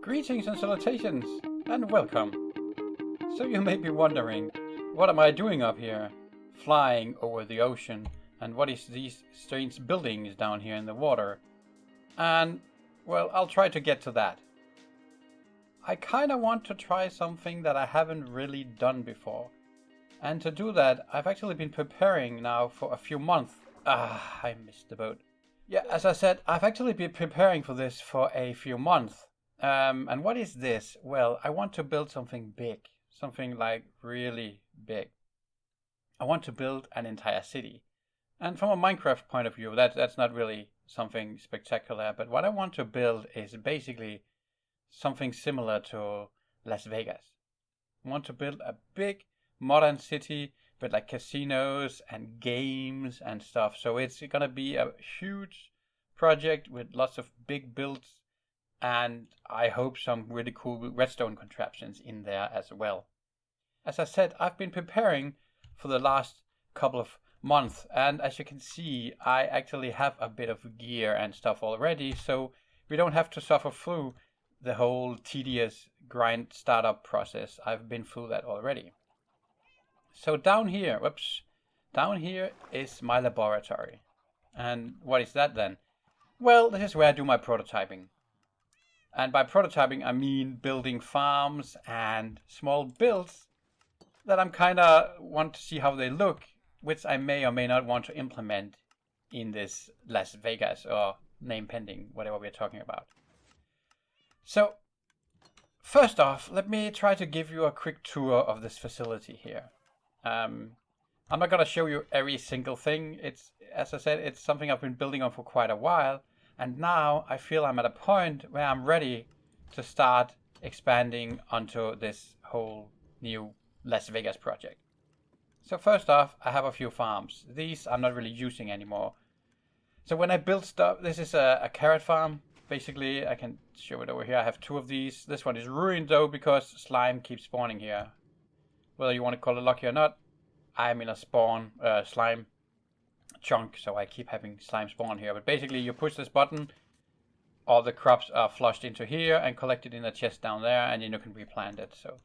Greetings and salutations, and welcome. So you may be wondering, what am I doing up here, flying over the ocean, and what is these strange buildings down here in the water? And, well, I'll try to get to that. I kinda want to try something that I haven't really done before. And to do that, I've actually been preparing now for a few months. I missed the boat. Yeah, as I said, I've actually been preparing for this for a few months. And what is this? Well, I want to build something big. Something like really big. I want to build an entire city. And from a Minecraft point of view, that's not really something spectacular. But what I want to build is basically something similar to Las Vegas. I want to build a big modern city with like casinos and games and stuff. So it's gonna be a huge project with lots of big builds, and I hope some really cool redstone contraptions in there as well. As I said, I've been preparing for the last couple of months, and as you can see, I actually have a bit of gear and stuff already, so we don't have to suffer through the whole tedious grind startup process. I've been through that already. So down here is my laboratory. And what is that then? Well, this is where I do my prototyping. And by prototyping, I mean building farms and small builds that I'm kinda want to see how they look, which I may or may not want to implement in this Las Vegas or name pending, whatever we're talking about. So, first off, let me try to give you a quick tour of this facility here. I'm not gonna show you every single thing. It's, as I said, it's something I've been building on for quite a while. And now I feel I'm at a point where I'm ready to start expanding onto this whole new Las Vegas project. So first off, I have a few farms. These I'm not really using anymore. So when I build stuff, this is a carrot farm. Basically, I can show it over here. I have two of these. This one is ruined though because slime keeps spawning here. Whether you want to call it lucky or not, I'm in a slime chunk, so I keep having slime spawn here. But basically, you push this button, all the crops are flushed into here and collected in a chest down there, and then you can replant it. So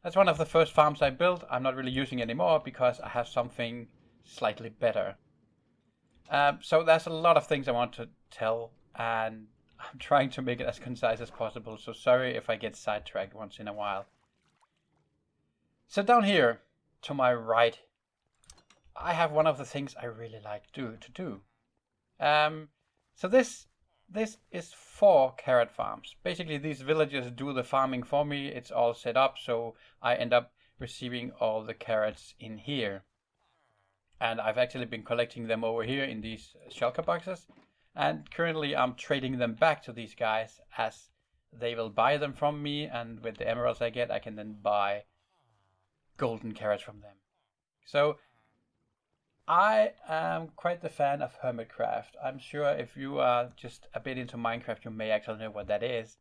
that's one of the first farms I built. I'm not really using anymore because I have something slightly better. So there's a lot of things I want to tell, and I'm trying to make it as concise as possible. So sorry if I get sidetracked once in a while. So down here, to my right, I have one of the things I really like to do. So this is 4 carrot farms. Basically, these villagers do the farming for me. It's all set up, so I end up receiving all the carrots in here. And I've actually been collecting them over here in these shulker boxes. And currently I'm trading them back to these guys as they will buy them from me. And with the emeralds I get, I can then buy golden carrots from them. So I am quite the fan of Hermitcraft. I'm sure if you are just a bit into Minecraft, you may actually know what that is.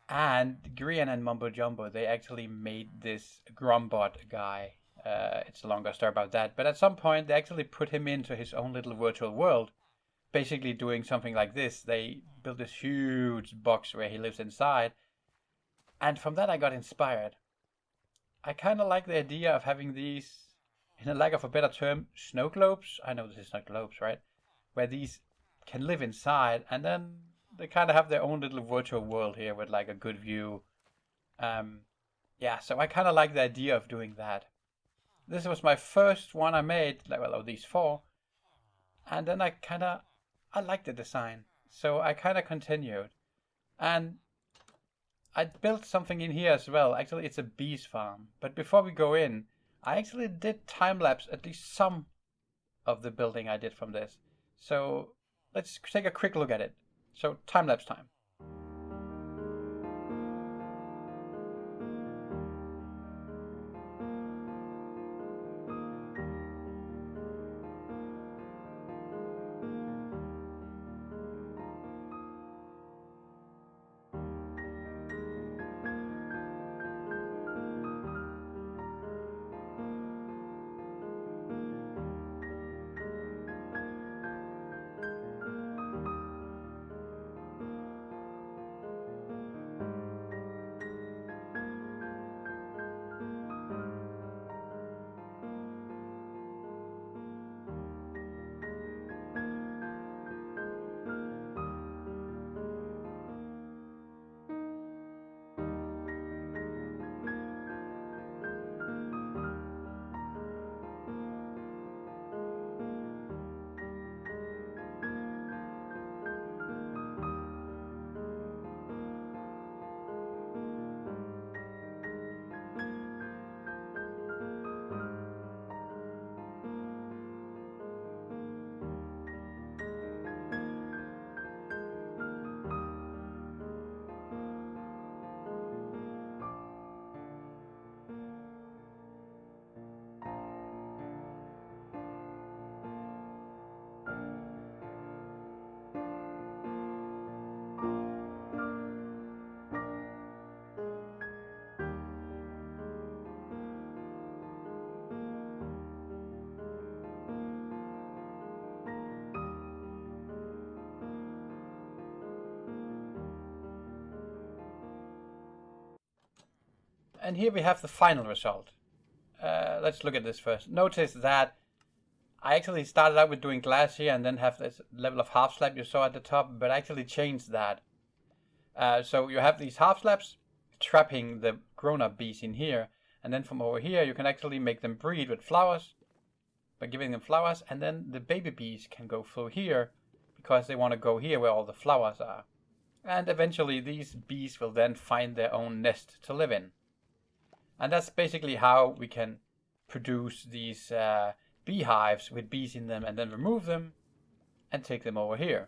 And Grian and Mumbo Jumbo, they actually made this Grumbot guy. It's a longer story about that. But at some point, they actually put him into his own little virtual world. Basically doing something like this. They built this huge box where he lives inside. And from that I got inspired. I kind of like the idea of having these, in a lack of a better term, snow globes. I know this is not globes, right? Where these can live inside, and then they kind of have their own little virtual world here with like a good view. Yeah, so I kind of like the idea of doing that. This was my first one I made, like, well, of these 4. And then I liked the design. So I kind of continued. And I built something in here as well. Actually, it's a bees farm. But before we go in, I actually did time-lapse at least some of the building I did from this. So let's take a quick look at it. So time-lapse time. And here we have the final result. Let's look at this first. Notice that I actually started out with doing glass here and then have this level of half slab you saw at the top, but I actually changed that. So you have these half slabs trapping the grown-up bees in here, and then from over here you can actually make them breed with flowers by giving them flowers, and then the baby bees can go through here because they want to go here where all the flowers are. And eventually these bees will then find their own nest to live in. And that's basically how we can produce these beehives with bees in them and then remove them and take them over here.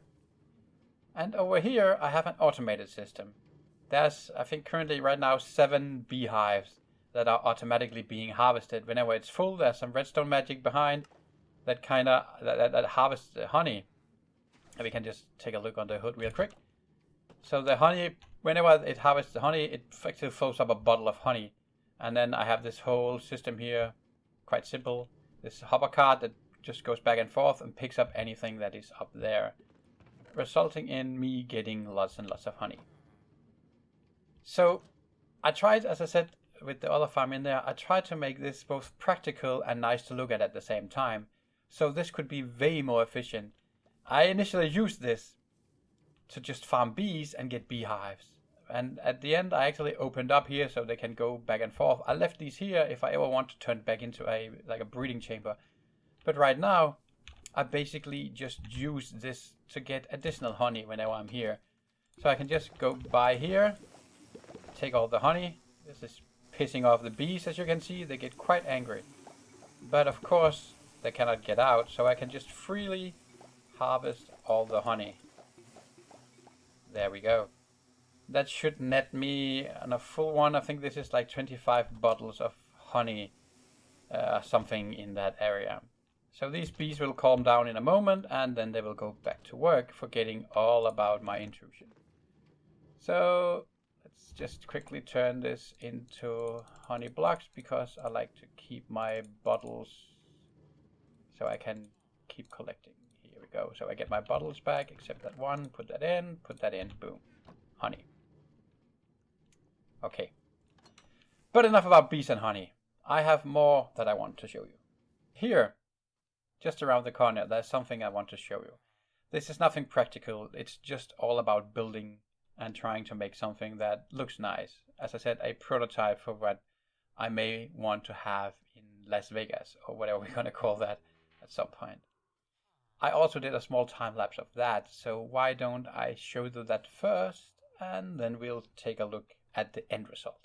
And over here I have an automated system. There's, I think currently right now, 7 beehives that are automatically being harvested. Whenever it's full, there's some redstone magic behind that that harvests the honey. And we can just take a look on the hood real quick. So the honey, whenever it harvests the honey, it actually fills up a bottle of honey. And then I have this whole system here, quite simple. This hover cart that just goes back and forth and picks up anything that is up there, resulting in me getting lots and lots of honey. So I tried, as I said, with the other farm in there, I tried to make this both practical and nice to look at the same time. So this could be way more efficient. I initially used this to just farm bees and get beehives. And at the end, I actually opened up here so they can go back and forth. I left these here if I ever want to turn back into a breeding chamber. But right now, I basically just use this to get additional honey whenever I'm here. So I can just go by here, take all the honey. This is pissing off the bees, as you can see. They get quite angry. But of course, they cannot get out, so I can just freely harvest all the honey. There we go. That should net me on a full one. I think this is like 25 bottles of honey, something in that area. So these bees will calm down in a moment, and then they will go back to work, forgetting all about my intrusion. So let's just quickly turn this into honey blocks, because I like to keep my bottles so I can keep collecting. Here we go. So I get my bottles back, except that one. Put that in, boom. Honey. Okay. But enough about bees and honey. I have more that I want to show you. Here, just around the corner, there's something I want to show you. This is nothing practical. It's just all about building and trying to make something that looks nice. As I said, a prototype for what I may want to have in Las Vegas, or whatever we're going to call that at some point. I also did a small time lapse of that, so why don't I show you that first, and then we'll take a look at the end result.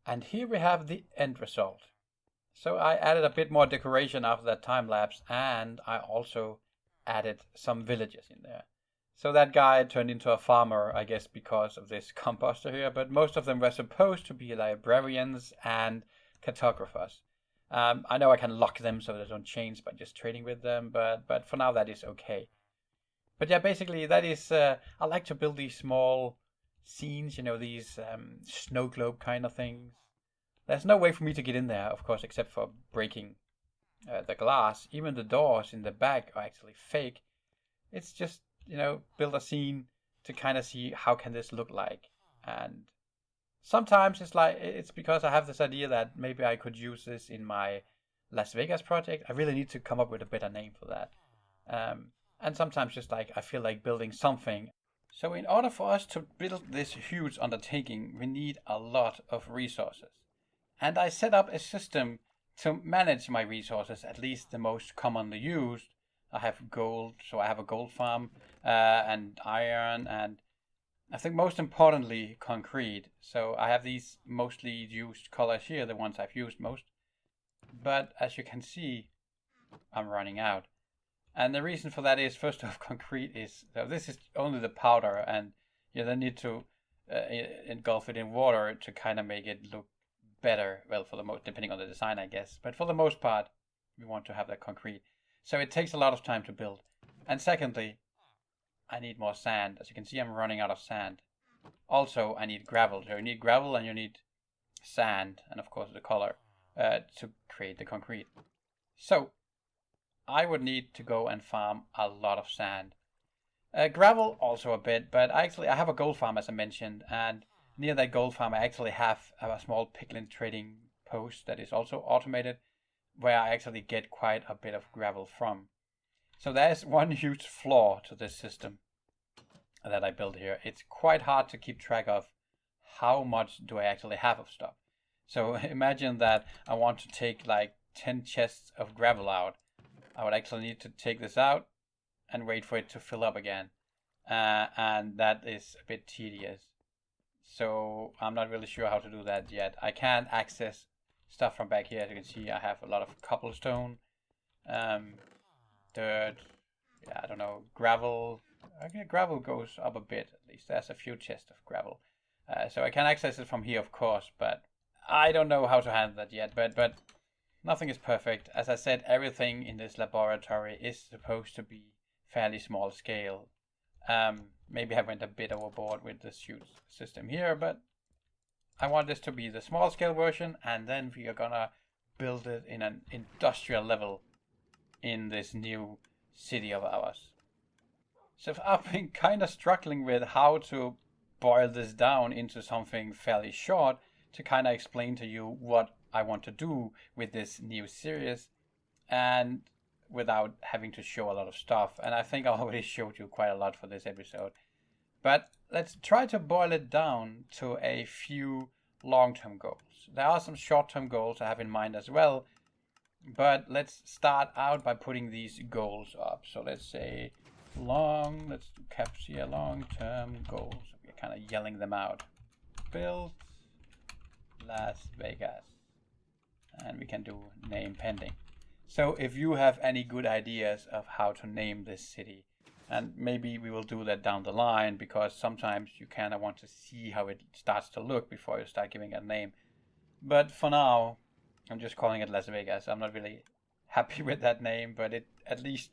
And here we have the end result. So I added a bit more decoration after that time lapse, and I also added some villages in there. So that guy turned into a farmer, I guess because of this composter here, but most of them were supposed to be librarians and cartographers. I know I can lock them so they don't change by just trading with them, but for now that is okay. But yeah, basically that is, I like to build these small scenes, you know, these snow globe kind of things. There's no way for me to get in there, of course, except for breaking the glass. Even the doors in the back are actually fake. It's just, you know, build a scene to kind of see how can this look like. And sometimes it's because I have this idea that maybe I could use this in my Las Vegas project. I really need to come up with a better name for that. And sometimes just like I feel like building something. So in order for us to build this huge undertaking, we need a lot of resources. And I set up a system to manage my resources, at least the most commonly used, I have gold, so I have a gold farm, and iron, and I think most importantly, concrete. So I have these mostly used colors here, the ones I've used most. But as you can see, I'm running out. And the reason for that is, first off, concrete is, so this is only the powder, and you then need to engulf it in water to kind of make it look better. Well, for the most, depending on the design, I guess. But for the most part, we want to have that concrete. So it takes a lot of time to build. And secondly, I need more sand. As you can see, I'm running out of sand. Also, I need gravel. So you need gravel and you need sand, and of course the color, to create the concrete. So I would need to go and farm a lot of sand. Gravel also a bit, but I have a gold farm, as I mentioned, and near that gold farm I actually have a small piglin trading post that is also automated, where I actually get quite a bit of gravel from. So there's one huge flaw to this system that I built here. It's quite hard to keep track of how much do I actually have of stuff. So imagine that I want to take like 10 chests of gravel out. I would actually need to take this out and wait for it to fill up again. And that is a bit tedious. So I'm not really sure how to do that yet. I can't access stuff from back here. As you can see, I have a lot of cobblestone, dirt, yeah, I don't know, gravel. Okay, gravel goes up a bit, at least. There's a few chests of gravel. So I can access it from here, of course, but I don't know how to handle that yet. But nothing is perfect. As I said, everything in this laboratory is supposed to be fairly small scale. Maybe I went a bit overboard with the chute system here, but I want this to be the small scale version, and then we are gonna build it in an industrial level in this new city of ours. So I've been kind of struggling with how to boil this down into something fairly short to kind of explain to you what I want to do with this new series, and without having to show a lot of stuff. And I think I already showed you quite a lot for this episode. But let's try to boil it down to a few long-term goals. There are some short-term goals I have in mind as well, but let's start out by putting these goals up. So let's say let's do caps here, long-term goals. We're kind of yelling them out. Build Las Vegas. And we can do name pending. So if you have any good ideas of how to name this city, and maybe we will do that down the line, because sometimes you kind of want to see how it starts to look before you start giving it a name. But for now, I'm just calling it Las Vegas. I'm not really happy with that name, but it at least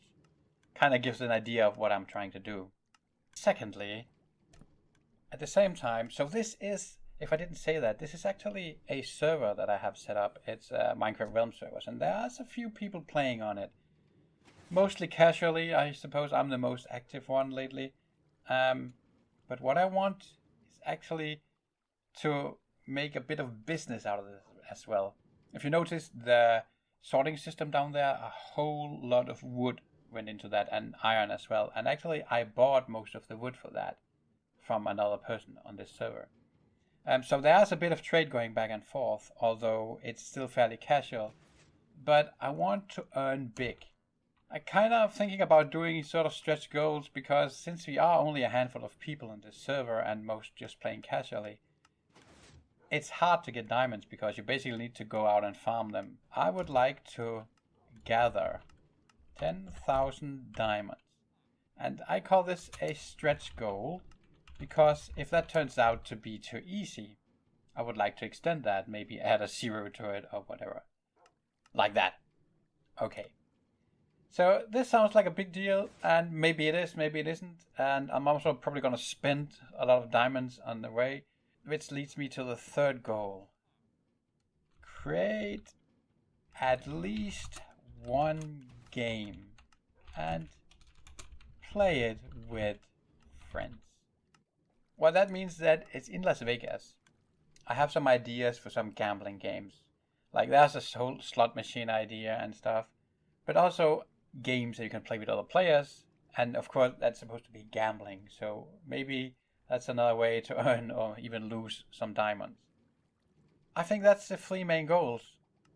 kind of gives an idea of what I'm trying to do. Secondly, at the same time, so this is, if I didn't say that, this is actually a server that I have set up. It's Minecraft Realm servers, and there's a few people playing on it. Mostly casually, I suppose I'm the most active one lately. But what I want is actually to make a bit of business out of this as well. If you notice the sorting system down there, a whole lot of wood went into that, and iron as well. And actually I bought most of the wood for that from another person on this server. So there's a bit of trade going back and forth, although it's still fairly casual. But I want to earn big. I kind of thinking about doing sort of stretch goals, because since we are only a handful of people in this server and most just playing casually, it's hard to get diamonds because you basically need to go out and farm them. I would like to gather 10,000 diamonds. And I call this a stretch goal, because if that turns out to be too easy, I would like to extend that, maybe add a 0 to it or whatever. Like that. Okay. So this sounds like a big deal, and maybe it is, maybe it isn't. And I'm also probably going to spend a lot of diamonds on the way, which leads me to the third goal. Create at least one game and play it with friends. Well, that means that it's in Las Vegas. I have some ideas for some gambling games. Like there's a whole slot machine idea and stuff, but also games that you can play with other players, and of course that's supposed to be gambling, so maybe that's another way to earn or even lose some diamonds. I think that's the three main goals.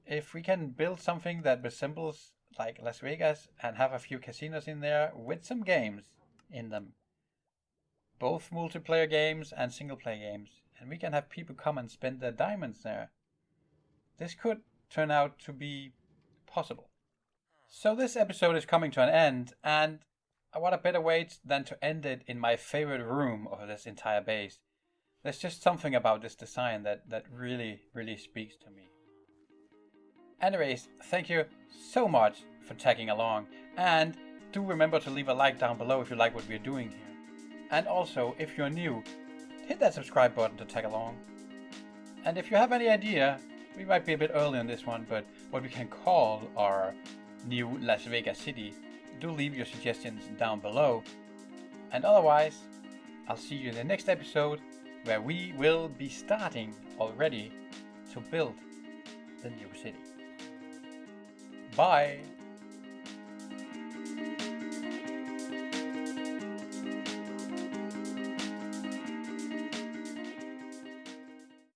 If we can build something that resembles like Las Vegas and have a few casinos in there with some games in them. Both multiplayer games and single player games. And we can have people come and spend their diamonds there. This could turn out to be possible. So this episode is coming to an end, and what a better way than to end it in my favorite room of this entire base. There's just something about this design that really, really speaks to me. Anyways, thank you so much for tagging along, and do remember to leave a like down below if you like what we're doing here. And also, if you're new, hit that subscribe button to tag along. And if you have any idea, we might be a bit early on this one, but what we can call our new Las Vegas City, do leave your suggestions down below. And otherwise, I'll see you in the next episode, where we will be starting already to build the new city. Bye!